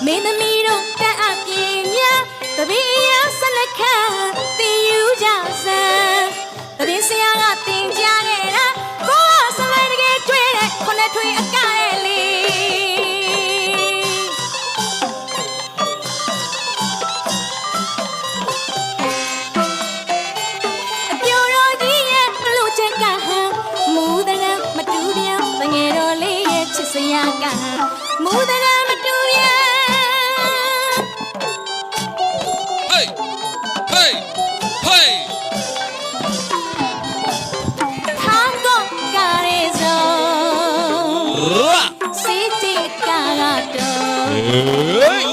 မင်းသမီးတို့တက်အပြင်းများတပည့်ရဆက်လက်ခံတင်ယူကြစမ်းတပည့်ဆရာကတင်ကြခဲ့တာကိုယ်ကစလိုက်တကယ်တွေ့တဲ့ခုနှစ်ထွေအကရဲ့လေးအပြိုတော်ကြီးရဲ့လူချက်ကဟန်မူတရံမတူပြန်တငယ်တော်လေးရဲ့ချစ်စရာကမူတရံမတူပြန်Hey!